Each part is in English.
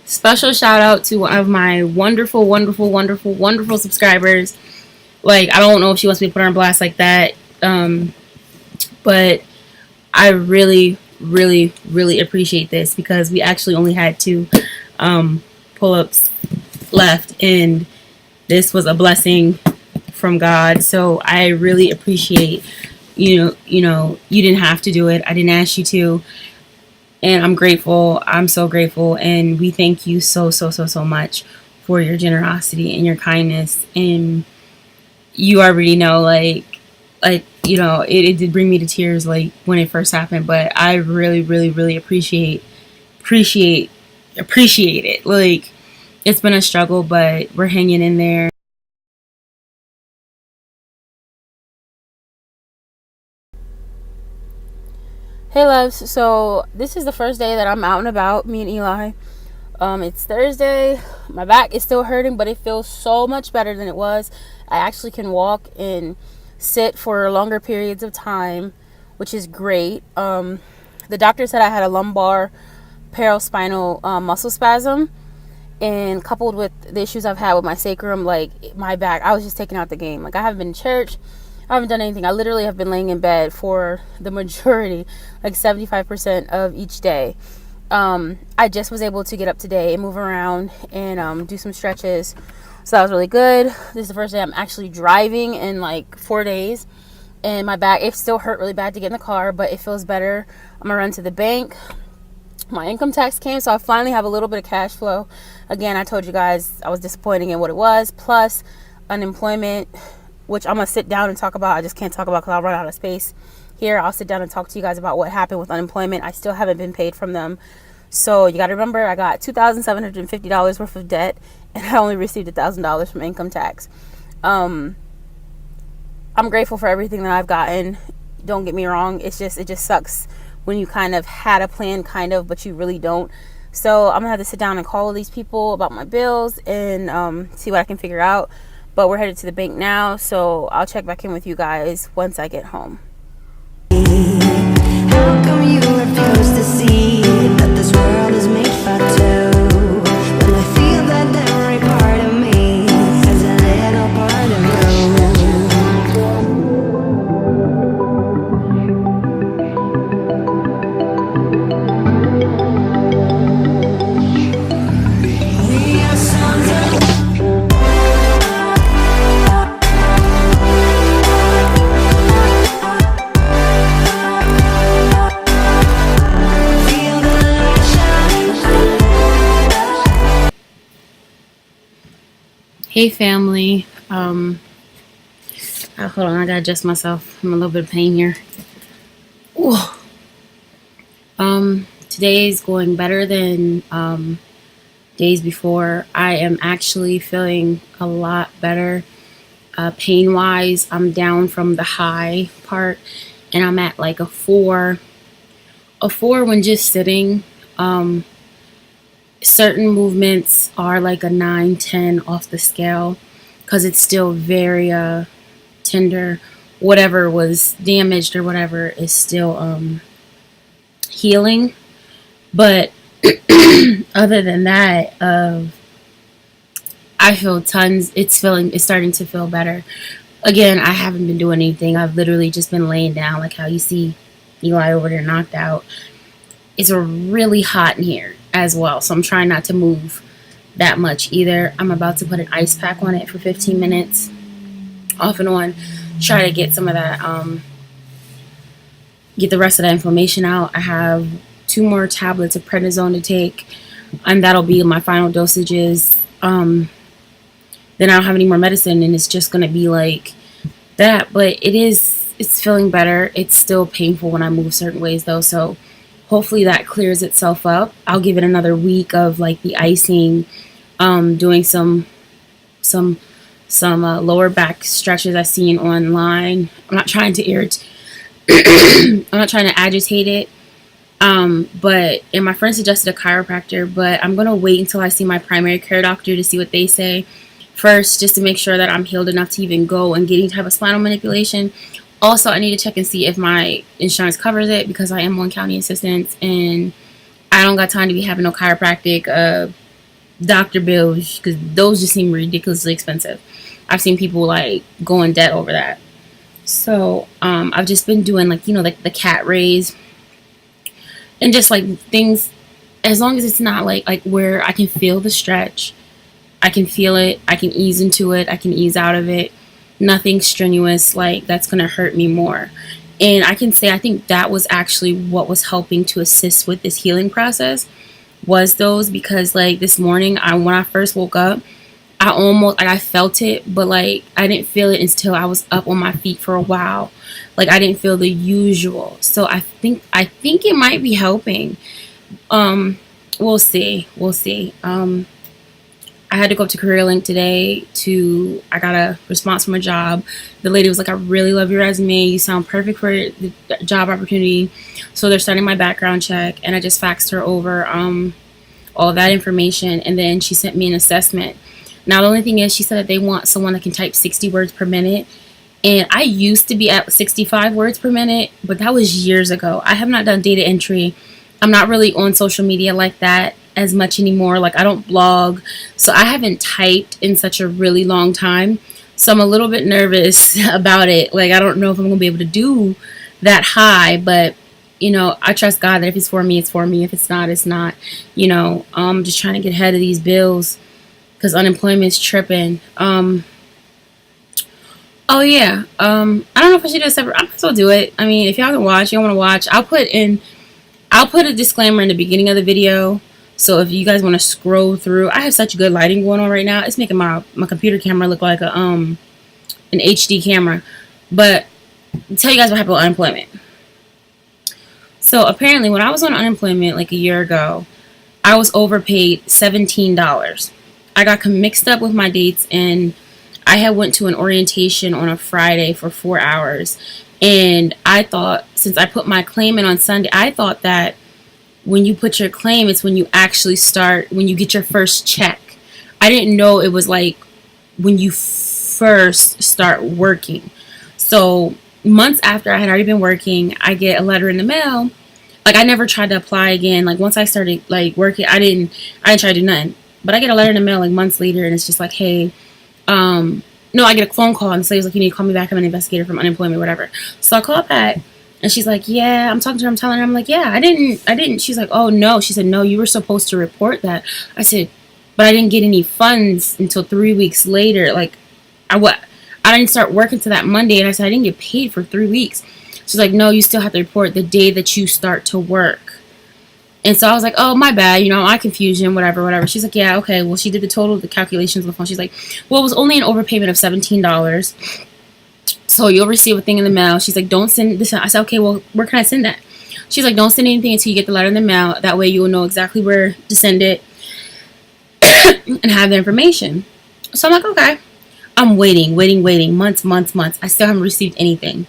Special shout out to one of my wonderful subscribers. Like, I don't know if she wants me to put her on blast like that, but I really appreciate this, because we actually only had 2 pull-ups left, and this was a blessing from God. So I really appreciate, you didn't have to do it. I didn't ask you to. And I'm grateful. I'm so grateful. And we thank you so much for your generosity and your kindness. And you already know, it did bring me to tears, like, when it first happened. But I really appreciate it. Like, it's been a struggle, but we're hanging in there. Hey loves, so this is the first day that I'm out and about, me and Eli. It's Thursday. My back is still hurting, but it feels so much better than it was. I actually can walk and sit for longer periods of time, which is great. The doctor said I had a lumbar paraspinal muscle spasm, and coupled with the issues I've had with my sacrum, like my back, I was just taking out the game. Like, I haven't been in church. I haven't done anything. I literally have been laying in bed for the majority, like 75% of each day. I just was able to get up today and move around and do some stretches. So that was really good. This is the first day I'm actually driving in like 4 days. And my back, it still hurt really bad to get in the car, but it feels better. I'm going to run to the bank. My income tax came, so I finally have a little bit of cash flow. Again, I told you guys I was disappointed in what it was. Plus unemployment, which I'm going to sit down and talk about. I just can't talk about because I'll run out of space here. I'll sit down and talk to you guys about what happened with unemployment. I still haven't been paid from them. So you got to remember, I got $2,750 worth of debt, and I only received $1,000 from income tax. I'm grateful for everything that I've gotten. Don't get me wrong. It just sucks when you kind of had a plan, but you really don't. So I'm going to have to sit down and call all these people about my bills and see what I can figure out. But we're headed to the bank now, so I'll check back in with you guys once I get home. How come you refuse to see that this world is made for two? When I feel that every part of me has a little part of We are sons of Hey family, hold on, I gotta adjust myself. I'm in a little bit of pain here. Ooh. Today is going better than days before. I am actually feeling a lot better. Pain wise, I'm down from the high part, and I'm at like a 4 when just sitting. Certain movements are like a 9, 10 off the scale, because it's still very tender. Whatever was damaged or whatever is still healing. But other than that, I feel tons. It's starting to feel better. Again, I haven't been doing anything. I've literally just been laying down, like how you see Eli over there knocked out. It's really hot in here as well, so I'm trying not to move that much either. I'm about to put an ice pack on it for 15 minutes off and on, try to get some of that get the rest of that inflammation out. I have 2 more tablets of prednisone to take, and that'll be my final dosages. Then I don't have any more medicine, and it's just gonna be like that. But it's feeling better. It's still painful when I move certain ways though, so hopefully that clears itself up. I'll give it another week of like the icing, doing some lower back stretches I've seen online. I'm not trying to irritate. I'm not trying to agitate it. And my friend suggested a chiropractor, but I'm gonna wait until I see my primary care doctor to see what they say first, just to make sure that I'm healed enough to even go and get any type of spinal manipulation. Also, I need to check and see if my insurance covers it, because I am on county assistance and I don't got time to be having no chiropractic doctor bills, because those just seem ridiculously expensive. I've seen people like go in debt over that. So I've just been doing like, like the cat raise and just like things, as long as it's not like where I can feel the stretch, I can feel it, I can ease into it, I can ease out of it. Nothing strenuous like that's gonna hurt me more. And I can say I think that was actually what was helping to assist with this healing process, was those, because like this morning when I first woke up, I almost I felt it, but like I didn't feel it until I was up on my feet for a while. Like I didn't feel the usual. So I think it might be helping. We'll see. I had to go up to CareerLink today I got a response from a job. The lady was like, I really love your resume. You sound perfect for the job opportunity. So they're starting my background check, and I just faxed her over all that information, and then she sent me an assessment. Now, the only thing is, she said that they want someone that can type 60 words per minute. And I used to be at 65 words per minute, but that was years ago. I have not done data entry. I'm not really on social media like that as much anymore. Like, I don't blog. So I haven't typed in such a really long time. So I'm a little bit nervous about it. Like, I don't know if I'm going to be able to do that high, but I trust God that if it's for me, it's for me. If it's not, it's not. I'm just trying to get ahead of these bills, because unemployment's tripping. Oh yeah. I don't know if I should do a separate. I might as well do it. I mean, if y'all can watch, y'all want to watch, I'll put a disclaimer in the beginning of the video. So if you guys want to scroll through, I have such good lighting going on right now. It's making my computer camera look like an HD camera. But I'll tell you guys what happened with unemployment. So apparently, when I was on unemployment like a year ago, I was overpaid $17. I got mixed up with my dates, and I had went to an orientation on a Friday for 4 hours. And I thought, since I put my claim in on Sunday, I thought that when you put your claim, it's when you actually start, when you get your first check. I didn't know it was like when you first start working. So months after I had already been working, I get a letter in the mail. Like, I never tried to apply again. Like, once I started like working, I didn't try to do nothing. But I get a letter in the mail like months later, and it's just like, hey, no, I get a phone call, and the lady's like, you need to call me back. I'm an investigator from unemployment, whatever. So I call back, and she's like, yeah, I'm talking to her. I'm telling her. I'm like, yeah, I didn't. She's like, oh, no. She said, no, you were supposed to report that. I said, but I didn't get any funds until 3 weeks later. Like, I didn't start working till that Monday, and I said, I didn't get paid for 3 weeks. She's like, no, you still have to report the day that you start to work. And so I was like, oh, my bad, my confusion, whatever. She's like, yeah, okay. Well, she did the total, the calculations on the phone. She's like, well, it was only an overpayment of $17. So you'll receive a thing in the mail. She's like, don't send this. I said, okay, well, where can I send that? She's like, don't send anything until you get the letter in the mail. That way you will know exactly where to send it and have the information. So I'm like, okay. I'm waiting, months. I still haven't received anything.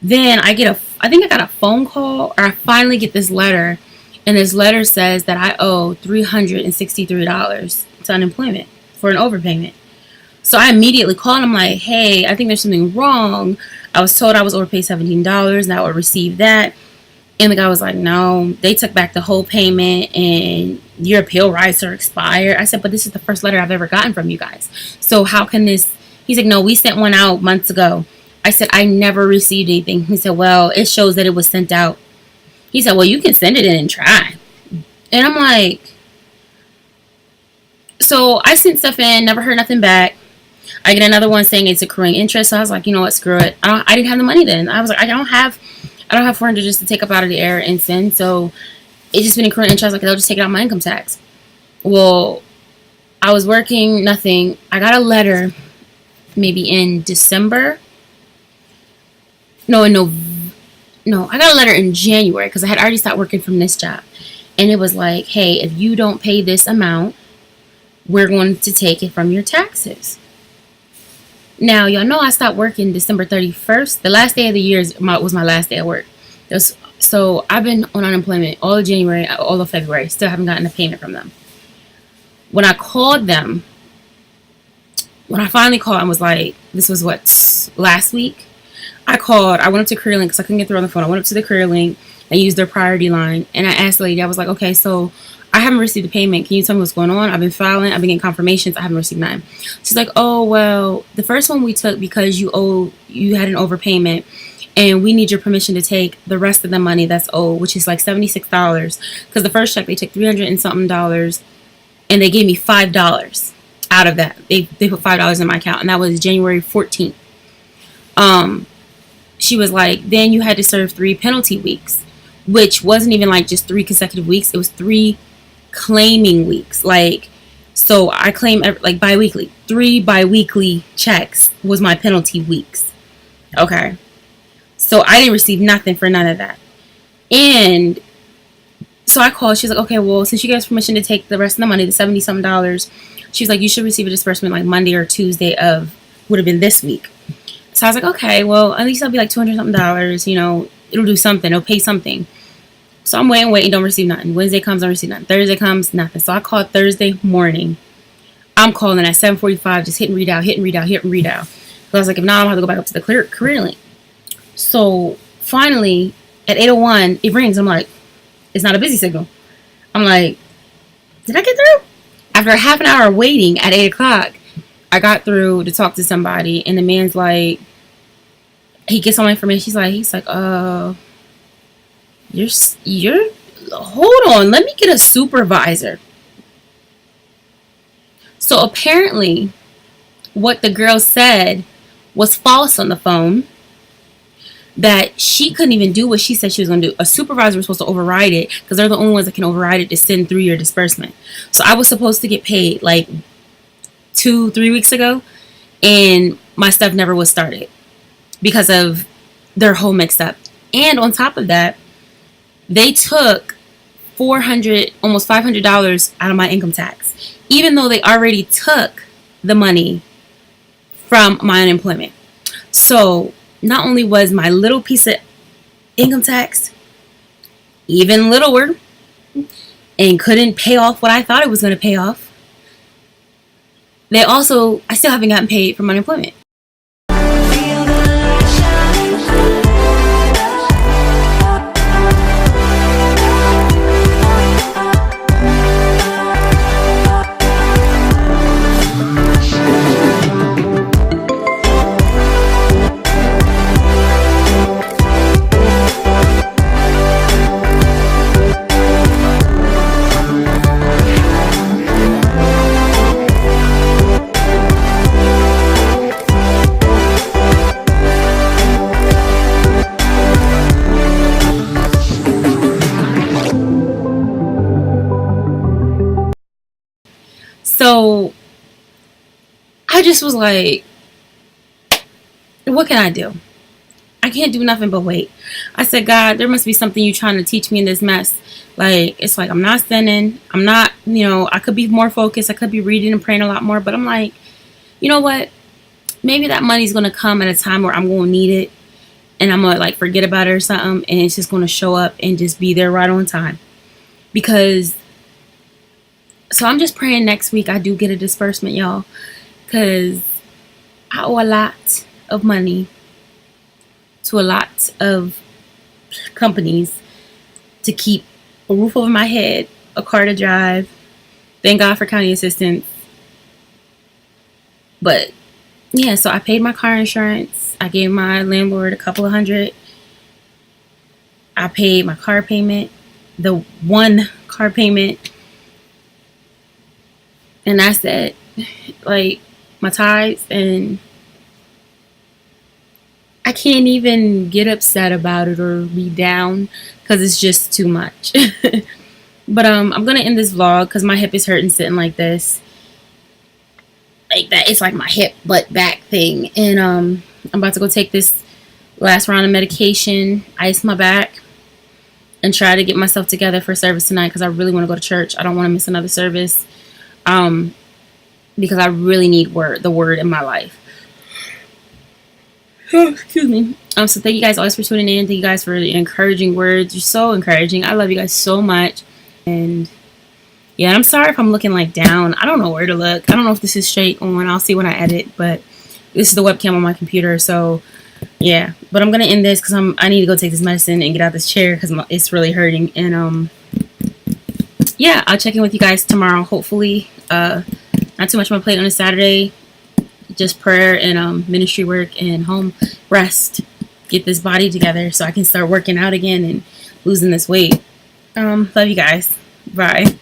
Then I got a phone call, or I finally get this letter. And this letter says that I owe $363 to unemployment for an overpayment. So I immediately called. I'm like, hey, I think there's something wrong. I was told I was overpaid $17 and I would receive that. And the guy was like, no, they took back the whole payment and your appeal rights are expired. I said, but this is the first letter I've ever gotten from you guys. So how can this? He's like, no, we sent one out months ago. I said, I never received anything. He said, well, it shows that it was sent out. He said, well, you can send it in and try. And I'm like, so I sent stuff in, never heard nothing back. I get another one saying it's accruing interest. So I was like, you know what, screw it. I didn't have the money then. I was like, I don't have I don't have 400 just to take up out of the air and send. So it's just been accruing interest. Like, they'll just take it out my income tax. Well, I was working, nothing. I got a letter maybe in December. No, I got a letter in January because I had already stopped working from this job. And it was like, hey, if you don't pay this amount, we're going to take it from your taxes. Now, y'all know I stopped working December 31st. The last day of the year was my last day of work. So I've been on unemployment all of January, all of February. Still haven't gotten a payment from them. When I called them, when I finally called and was like, this was what, last week? I went up to CareerLink because I couldn't get through on the phone. I went up to the CareerLink and used their priority line. And I asked the lady, I was like, okay, so I haven't received the payment. Can you tell me what's going on? I've been filing. I've been getting confirmations. I haven't received none. She's like, oh, well, the first one we took because you had an overpayment. And we need your permission to take the rest of the money that's owed, which is like $76. Because the first check, they took $300 and something. And they gave me $5 out of that. They put $5 in my account. And that was January 14th. She was like, then you had to serve 3 penalty weeks, which wasn't even like just 3 consecutive weeks. It was 3 claiming weeks. Like, so I claim like bi-weekly. 3 bi-weekly checks was my penalty weeks. Okay. So I didn't receive nothing for none of that. And so I called. She's like, okay, well, since you gave us permission to take the rest of the money, the $70-something, she's like, you should receive a disbursement like Monday or Tuesday would have been this week. So I was like, okay, well, at least I'll be like $200-something. You know, it'll do something. It'll pay something. So I'm waiting, don't receive nothing. Wednesday comes, don't receive nothing. Thursday comes, nothing. So I called Thursday morning. I'm calling at 7:45, just hitting readout. So I was like, if not, I'm going to have to go back up to the career link. So finally, at 8:01, it rings. I'm like, it's not a busy signal. I'm like, did I get through? After a half an hour waiting at 8 o'clock, I got through to talk to somebody, and the man's like, he gets all my information. He's like, you're, hold on, let me get a supervisor. So apparently, what the girl said was false on the phone. That she couldn't even do what she said she was going to do. A supervisor was supposed to override it because they're the only ones that can override it to send through your disbursement. So I was supposed to get paid like 2-3 weeks ago, and my stuff never was started because of their whole mix up. And on top of that, they took $400, almost $500 out of my income tax, even though they already took the money from my unemployment. So not only was my little piece of income tax even littler and couldn't pay off what I thought it was going to pay off, I still haven't gotten paid from unemployment. So I just was like, what can I do? I can't do nothing but wait. I said, God, there must be something you're trying to teach me in this mess. Like, it's like I'm not sinning. I'm not, I could be more focused. I could be reading and praying a lot more. But I'm like, you know what? Maybe that money's going to come at a time where I'm going to need it. And I'm going to like forget about it or something. And it's just going to show up and just be there right on time. So I'm just praying next week I do get a disbursement, y'all. Because I owe a lot of money to a lot of companies to keep a roof over my head, a car to drive. Thank God for county assistance. But yeah, so I paid my car insurance. I gave my landlord a couple of $100. I paid my car payment, the one car payment. And that's it. Like my tithes, and I can't even get upset about it or be down because it's just too much. But I'm gonna end this vlog because my hip is hurting sitting like this, like that. It's like my hip butt back thing, and I'm about to go take this last round of medication, ice my back, and try to get myself together for service tonight because I really want to go to church. I don't want to miss another service, because I really need the word in my life. Excuse me. So thank you guys always for tuning in. Thank you guys for the encouraging words. You're so encouraging. I love you guys so much. And yeah, I'm sorry if I'm looking like down. I don't know where to look. I don't know if this is straight on. I'll see when I edit, but this is the webcam on my computer. So yeah, but I'm gonna end this because I need to go take this medicine and get out of this chair because it's really hurting. And yeah, I'll check in with you guys tomorrow. Hopefully, not too much on my plate on a Saturday. Just prayer and ministry work and home rest. Get this body together so I can start working out again and losing this weight. Love you guys. Bye.